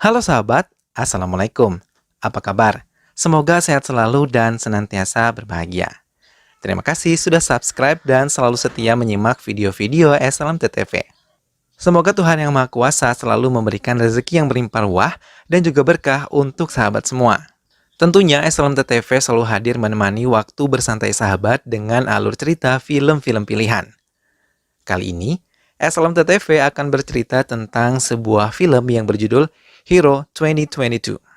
Halo sahabat, Assalamualaikum. Apa kabar? Semoga sehat selalu dan senantiasa berbahagia. Terima kasih sudah subscribe dan selalu setia menyimak video-video SLMTTV. Semoga Tuhan Yang Maha Kuasa selalu memberikan rezeki yang berlimpah ruah dan juga berkah untuk sahabat semua. Tentunya SLMTTV selalu hadir menemani waktu bersantai sahabat dengan alur cerita film-film pilihan. Kali ini, SLMTTV akan bercerita tentang sebuah film yang berjudul Hero 2022.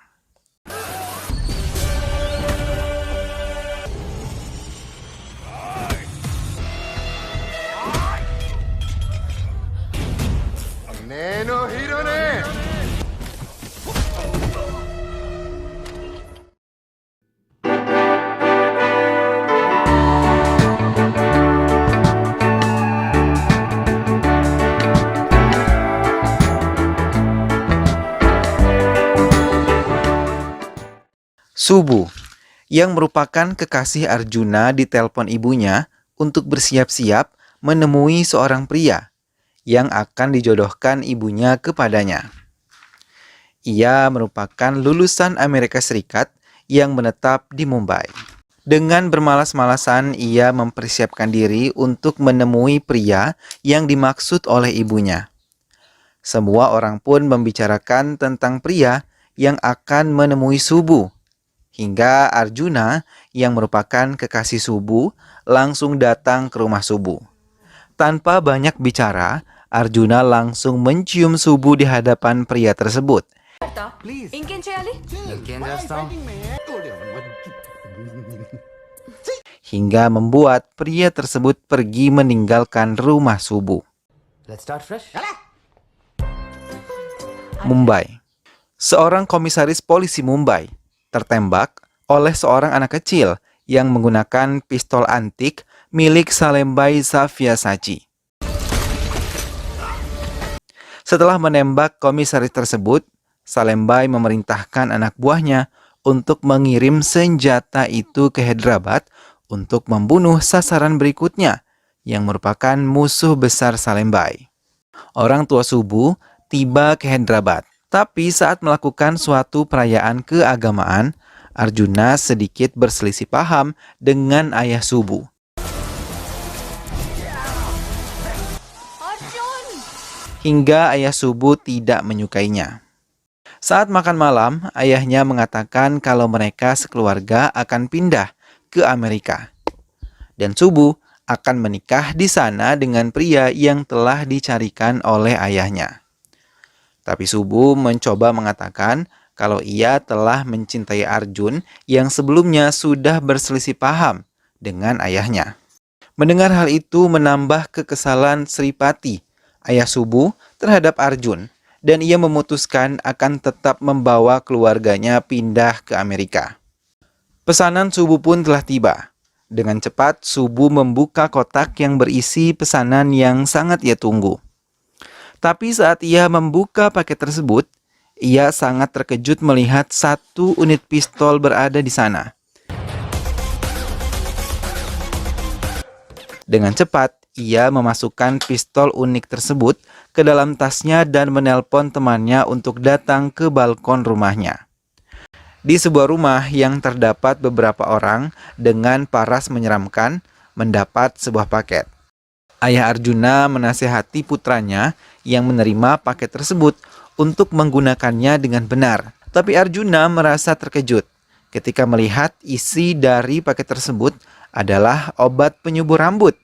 Subu, yang merupakan kekasih Arjuna, ditelepon ibunya untuk bersiap-siap menemui seorang pria yang akan dijodohkan ibunya kepadanya. Ia merupakan lulusan Amerika Serikat yang menetap di Mumbai. Dengan bermalas-malasan, ia mempersiapkan diri untuk menemui pria yang dimaksud oleh ibunya. Semua orang pun membicarakan tentang pria yang akan menemui Subu. Hingga Arjuna yang merupakan kekasih Subu langsung datang ke rumah Subu. Tanpa banyak bicara, Arjuna langsung mencium Subu di hadapan pria tersebut. Hingga membuat pria tersebut pergi meninggalkan rumah Subu. Mumbai. Seorang komisaris polisi Mumbai tertembak oleh seorang anak kecil yang menggunakan pistol antik milik Salembai Savyasachi. Setelah menembak komisaris tersebut, Salembai memerintahkan anak buahnya untuk mengirim senjata itu ke Hyderabad untuk membunuh sasaran berikutnya yang merupakan musuh besar Salembai. Orang tua Subu tiba ke Hyderabad. Tapi saat melakukan suatu perayaan keagamaan, Arjuna sedikit berselisih paham dengan ayah Subu. Hingga ayah Subu tidak menyukainya. Saat makan malam, ayahnya mengatakan kalau mereka sekeluarga akan pindah ke Amerika. Dan Subu akan menikah di sana dengan pria yang telah dicarikan oleh ayahnya. Tapi Subu mencoba mengatakan kalau ia telah mencintai Arjun yang sebelumnya sudah berselisih paham dengan ayahnya. Mendengar hal itu menambah kekesalan Sripati, ayah Subu, terhadap Arjun, dan ia memutuskan akan tetap membawa keluarganya pindah ke Amerika. Pesanan Subu pun telah tiba. Dengan cepat, Subu membuka kotak yang berisi pesanan yang sangat ia tunggu. Tapi saat ia membuka paket tersebut, ia sangat terkejut melihat satu unit pistol berada di sana. Dengan cepat, ia memasukkan pistol unik tersebut ke dalam tasnya dan menelpon temannya untuk datang ke balkon rumahnya. Di sebuah rumah yang terdapat beberapa orang dengan paras menyeramkan, mendapat sebuah paket. Ayah Arjuna menasihati putranya yang menerima paket tersebut untuk menggunakannya dengan benar. Tapi Arjuna merasa terkejut ketika melihat isi dari paket tersebut adalah obat penyubur rambut.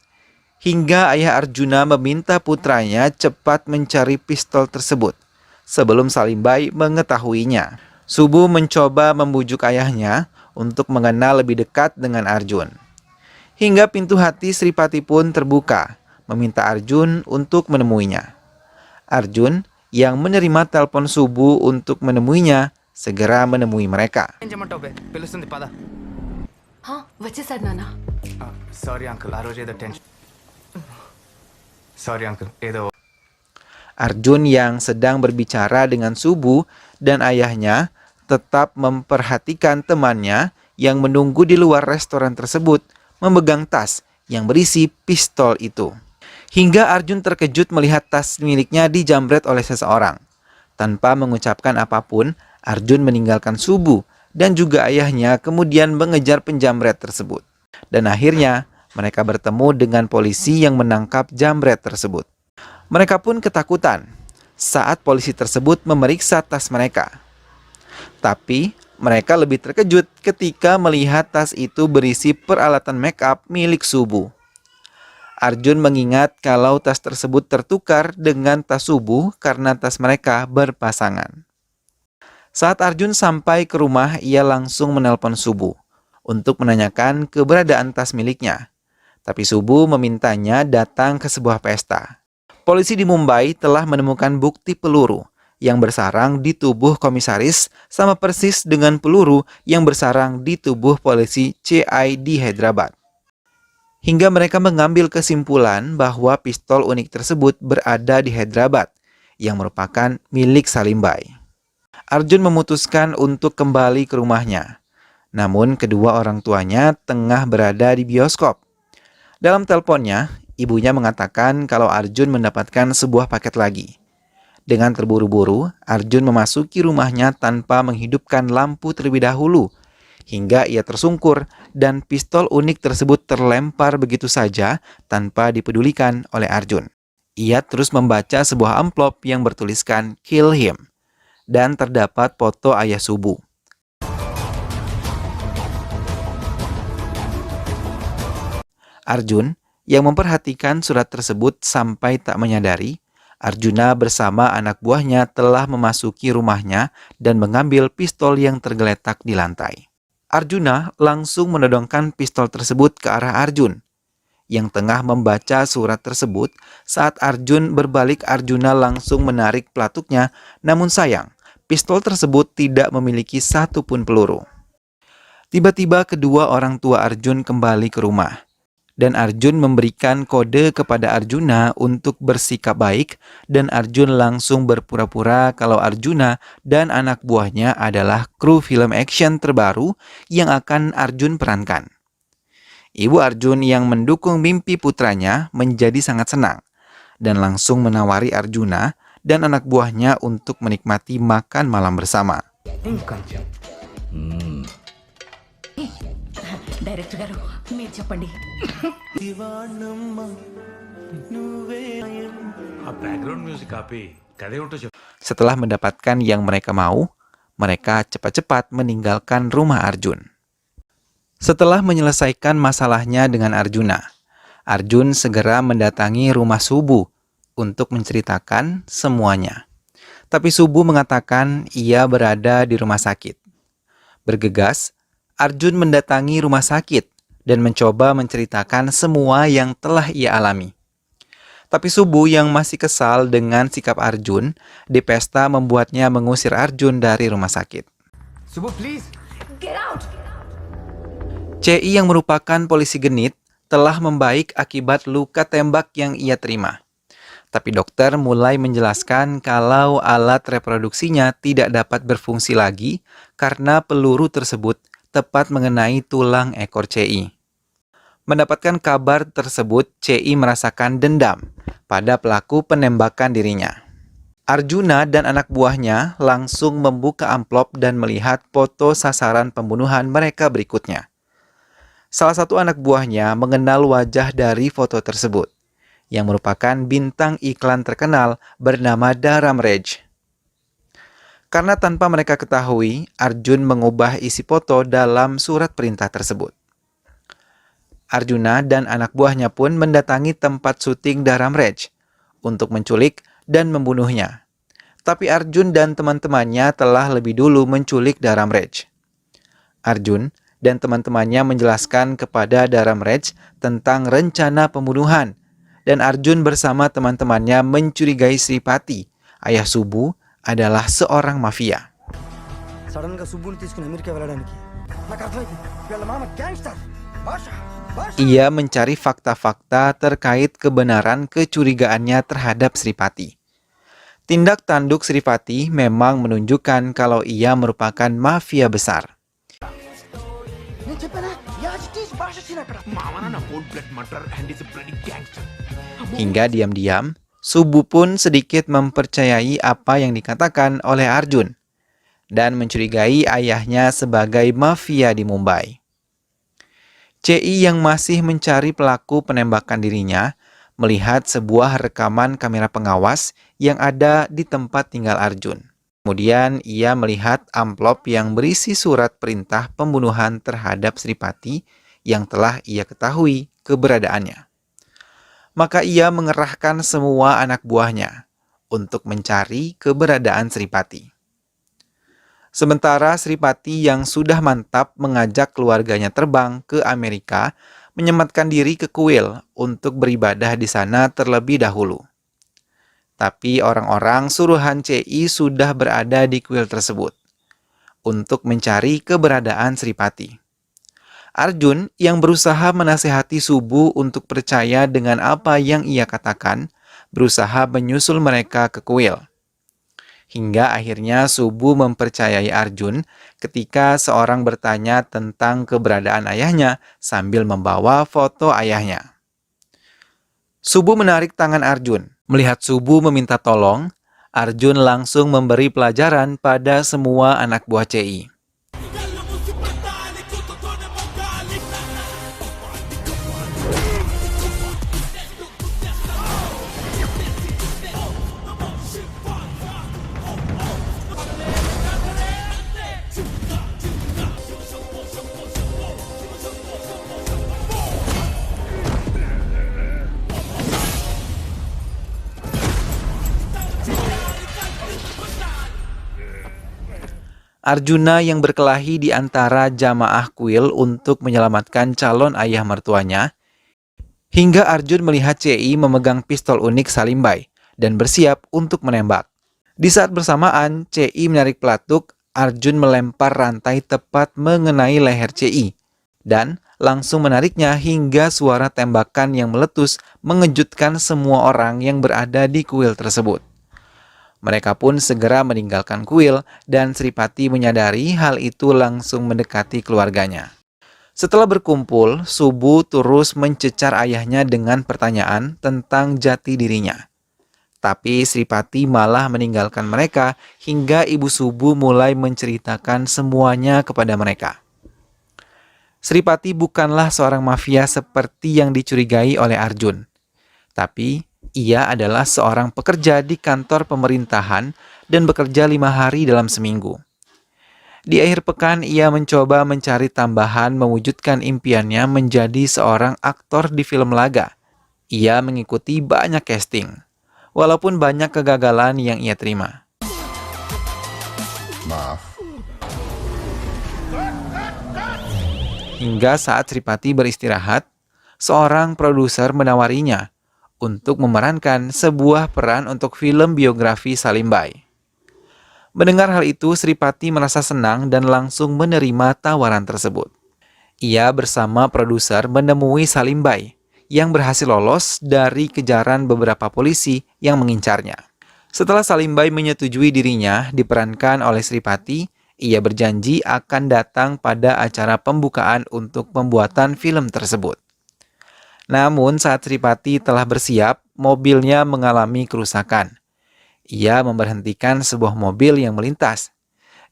Hingga ayah Arjuna meminta putranya cepat mencari pistol tersebut sebelum Salimbai mengetahuinya. Subu mencoba membujuk ayahnya untuk mengenal lebih dekat dengan Arjun. Hingga pintu hati Sripati pun terbuka, meminta Arjun untuk menemuinya. Arjun yang menerima telepon Subu untuk menemuinya segera menemui mereka. Arjun yang sedang berbicara dengan Subu dan ayahnya tetap memperhatikan temannya yang menunggu di luar restoran tersebut memegang tas yang berisi pistol itu. Hingga Arjun terkejut melihat tas miliknya dijamret oleh seseorang. Tanpa mengucapkan apapun, Arjun meninggalkan Subu dan juga ayahnya kemudian mengejar penjamret tersebut. Dan akhirnya mereka bertemu dengan polisi yang menangkap jambret tersebut. Mereka pun ketakutan saat polisi tersebut memeriksa tas mereka. Tapi mereka lebih terkejut ketika melihat tas itu berisi peralatan make up milik Subu. Arjun mengingat kalau tas tersebut tertukar dengan tas Subu karena tas mereka berpasangan. Saat Arjun sampai ke rumah, ia langsung menelpon Subu untuk menanyakan keberadaan tas miliknya. Tapi Subu memintanya datang ke sebuah pesta. Polisi di Mumbai telah menemukan bukti peluru yang bersarang di tubuh komisaris sama persis dengan peluru yang bersarang di tubuh polisi CI di Hyderabad. Hingga mereka mengambil kesimpulan bahwa pistol unik tersebut berada di Hyderabad, yang merupakan milik Salimbai. Arjun memutuskan untuk kembali ke rumahnya. Namun kedua orang tuanya tengah berada di bioskop. Dalam teleponnya, ibunya mengatakan kalau Arjun mendapatkan sebuah paket lagi. Dengan terburu-buru, Arjun memasuki rumahnya tanpa menghidupkan lampu terlebih dahulu, hingga ia tersungkur dan pistol unik tersebut terlempar begitu saja tanpa dipedulikan oleh Arjun. Ia terus membaca sebuah amplop yang bertuliskan "Kill him" dan terdapat foto ayah Subu. Arjun yang memperhatikan surat tersebut sampai tak menyadari, Arjuna bersama anak buahnya telah memasuki rumahnya dan mengambil pistol yang tergeletak di lantai. Arjuna langsung menodongkan pistol tersebut ke arah Arjun, yang tengah membaca surat tersebut. Saat Arjun berbalik, Arjuna langsung menarik pelatuknya, namun sayang, pistol tersebut tidak memiliki satupun peluru. Tiba-tiba kedua orang tua Arjun kembali ke rumah, dan Arjun memberikan kode kepada Arjuna untuk bersikap baik, dan Arjun langsung berpura-pura kalau Arjuna dan anak buahnya adalah kru film action terbaru yang akan Arjun perankan. Ibu Arjun yang mendukung mimpi putranya menjadi sangat senang, dan langsung menawari Arjuna dan anak buahnya untuk menikmati makan malam bersama. Director గారు మీరు చెప్పండి. Setelah mendapatkan yang mereka mau, mereka cepat-cepat meninggalkan rumah Arjun. Setelah menyelesaikan masalahnya dengan Arjuna, Arjun segera mendatangi rumah Subu untuk menceritakan semuanya. Tapi Subu mengatakan ia berada di rumah sakit. Bergegas, Arjun mendatangi rumah sakit dan mencoba menceritakan semua yang telah ia alami. Tapi Subu yang masih kesal dengan sikap Arjun di pesta membuatnya mengusir Arjun dari rumah sakit. Subu, please. Get out! CI yang merupakan polisi genit telah membaik akibat luka tembak yang ia terima. Tapi dokter mulai menjelaskan kalau alat reproduksinya tidak dapat berfungsi lagi karena peluru tersebut tepat mengenai tulang ekor CI. Mendapatkan kabar tersebut, CI merasakan dendam pada pelaku penembakan dirinya. Arjuna dan anak buahnya langsung membuka amplop dan melihat foto sasaran pembunuhan mereka berikutnya. Salah satu anak buahnya mengenal wajah dari foto tersebut, yang merupakan bintang iklan terkenal bernama Dharam Rej. Karena tanpa mereka ketahui, Arjun mengubah isi foto dalam surat perintah tersebut. Arjuna dan anak buahnya pun mendatangi tempat syuting Dharam Rej untuk menculik dan membunuhnya. Tapi Arjun dan teman-temannya telah lebih dulu menculik Dharam Rej. Arjun dan teman-temannya menjelaskan kepada Dharam Rej tentang rencana pembunuhan, dan Arjun bersama teman-temannya mencurigai Sripati, ayah Subu, adalah seorang mafia. Ia mencari fakta-fakta terkait kebenaran kecurigaannya terhadap Sripati. Tindak tanduk Sripati memang menunjukkan kalau ia merupakan mafia besar. Hingga diam-diam, Subu pun sedikit mempercayai apa yang dikatakan oleh Arjun dan mencurigai ayahnya sebagai mafia di Mumbai. CI yang masih mencari pelaku penembakan dirinya melihat sebuah rekaman kamera pengawas yang ada di tempat tinggal Arjun. Kemudian ia melihat amplop yang berisi surat perintah pembunuhan terhadap Sripati yang telah ia ketahui keberadaannya. Maka ia mengerahkan semua anak buahnya untuk mencari keberadaan Sripati. Sementara Sripati yang sudah mantap mengajak keluarganya terbang ke Amerika, menyematkan diri ke kuil untuk beribadah di sana terlebih dahulu. Tapi orang-orang suruhan CI sudah berada di kuil tersebut untuk mencari keberadaan Sripati. Arjun yang berusaha menasihati Subu untuk percaya dengan apa yang ia katakan, berusaha menyusul mereka ke kuil. Hingga akhirnya Subu mempercayai Arjun ketika seorang bertanya tentang keberadaan ayahnya sambil membawa foto ayahnya. Subu menarik tangan Arjun. Melihat Subu meminta tolong, Arjun langsung memberi pelajaran pada semua anak buah CI. Arjuna yang berkelahi di antara jamaah kuil untuk menyelamatkan calon ayah mertuanya, hingga Arjun melihat CI memegang pistol unik Salimbai dan bersiap untuk menembak. Di saat bersamaan, CI menarik pelatuk, Arjun melempar rantai tepat mengenai leher CI dan langsung menariknya hingga suara tembakan yang meletus mengejutkan semua orang yang berada di kuil tersebut. Mereka pun segera meninggalkan kuil dan Sripati menyadari hal itu langsung mendekati keluarganya. Setelah berkumpul, Subu terus mencecar ayahnya dengan pertanyaan tentang jati dirinya. Tapi Sripati malah meninggalkan mereka hingga ibu Subu mulai menceritakan semuanya kepada mereka. Sripati bukanlah seorang mafia seperti yang dicurigai oleh Arjun. Tapi ia adalah seorang pekerja di kantor pemerintahan dan bekerja 5 hari dalam seminggu. Di akhir pekan, ia mencoba mencari tambahan mewujudkan impiannya menjadi seorang aktor di film laga. Ia mengikuti banyak casting, walaupun banyak kegagalan yang ia terima. Maaf. Hingga saat Sripati beristirahat, seorang produser menawarinya untuk memerankan sebuah peran untuk film biografi Salimbai. Mendengar hal itu, Sripati merasa senang dan langsung menerima tawaran tersebut. Ia bersama produser menemui Salimbai yang berhasil lolos dari kejaran beberapa polisi yang mengincarnya. Setelah Salimbai menyetujui dirinya diperankan oleh Sripati, ia berjanji akan datang pada acara pembukaan untuk pembuatan film tersebut. Namun saat Sripati telah bersiap, mobilnya mengalami kerusakan. Ia memberhentikan sebuah mobil yang melintas.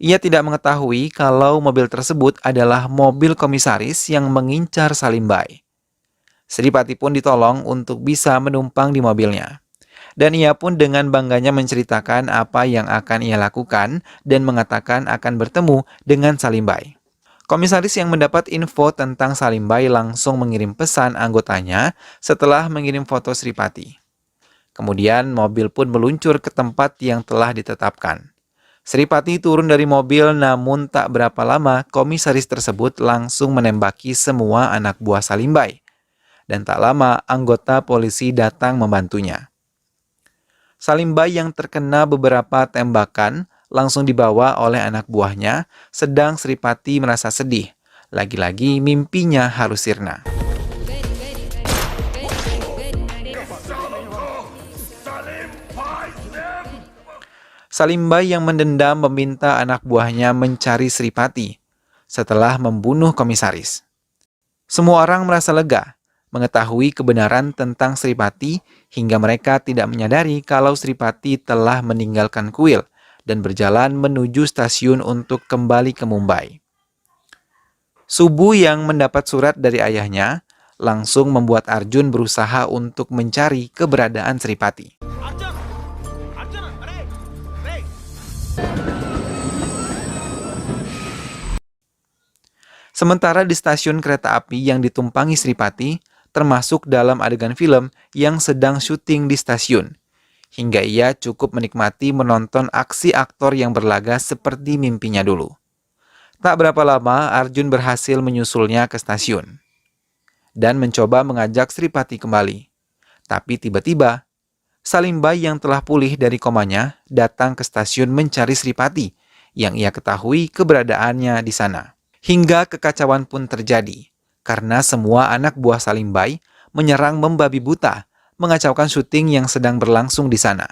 Ia tidak mengetahui kalau mobil tersebut adalah mobil komisaris yang mengincar Salimbai. Sripati pun ditolong untuk bisa menumpang di mobilnya. Dan ia pun dengan bangganya menceritakan apa yang akan ia lakukan dan mengatakan akan bertemu dengan Salimbai. Komisaris yang mendapat info tentang Salimbai langsung mengirim pesan anggotanya setelah mengirim foto Sripati. Kemudian mobil pun meluncur ke tempat yang telah ditetapkan. Sripati turun dari mobil, namun tak berapa lama komisaris tersebut langsung menembaki semua anak buah Salimbai. Dan tak lama anggota polisi datang membantunya. Salimbai yang terkena beberapa tembakan langsung dibawa oleh anak buahnya, sedang Sripati merasa sedih. Lagi-lagi mimpinya harus sirna. Salimbai yang mendendam meminta anak buahnya mencari Sripati setelah membunuh komisaris. Semua orang merasa lega mengetahui kebenaran tentang Sripati hingga mereka tidak menyadari kalau Sripati telah meninggalkan kuil dan berjalan menuju stasiun untuk kembali ke Mumbai. Subu yang mendapat surat dari ayahnya langsung membuat Arjun berusaha untuk mencari keberadaan Sripati. Sementara di stasiun kereta api yang ditumpangi Sripati, termasuk dalam adegan film yang sedang syuting di stasiun, hingga ia cukup menikmati menonton aksi aktor yang berlaga seperti mimpinya dulu. Tak berapa lama, Arjun berhasil menyusulnya ke stasiun dan mencoba mengajak Sripati kembali. Tapi tiba-tiba, Salimbai yang telah pulih dari komanya datang ke stasiun mencari Sripati yang ia ketahui keberadaannya di sana. Hingga kekacauan pun terjadi, karena semua anak buah Salimbai menyerang membabi buta, mengacaukan syuting yang sedang berlangsung di sana.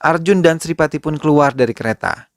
Arjun dan Sripati pun keluar dari kereta.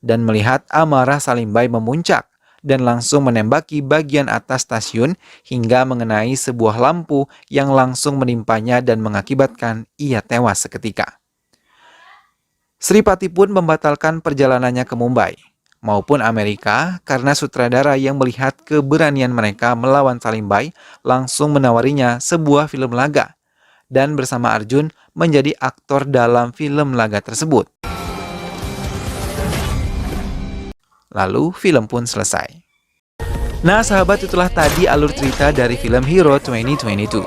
Dan melihat amarah Salimbai memuncak dan langsung menembaki bagian atas stasiun hingga mengenai sebuah lampu yang langsung menimpanya dan mengakibatkan ia tewas seketika. Sripati pun membatalkan perjalanannya ke Mumbai maupun Amerika karena sutradara yang melihat keberanian mereka melawan Salimbai langsung menawarinya sebuah film laga dan bersama Arjun menjadi aktor dalam film laga tersebut. Lalu film pun selesai. Nah sahabat, itulah tadi alur cerita dari film Hero 2022.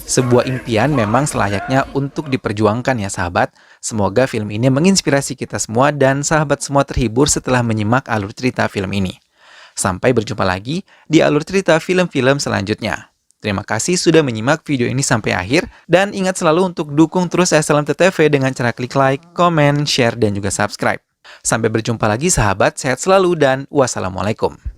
Sebuah impian memang selayaknya untuk diperjuangkan ya sahabat. Semoga film ini menginspirasi kita semua dan sahabat semua terhibur setelah menyimak alur cerita film ini. Sampai berjumpa lagi di alur cerita film-film selanjutnya. Terima kasih sudah menyimak video ini sampai akhir. Dan ingat selalu untuk dukung terus SLMT-TV dengan cara klik like, komen, share, dan juga subscribe. Sampai berjumpa lagi sahabat, sehat selalu dan wassalamualaikum.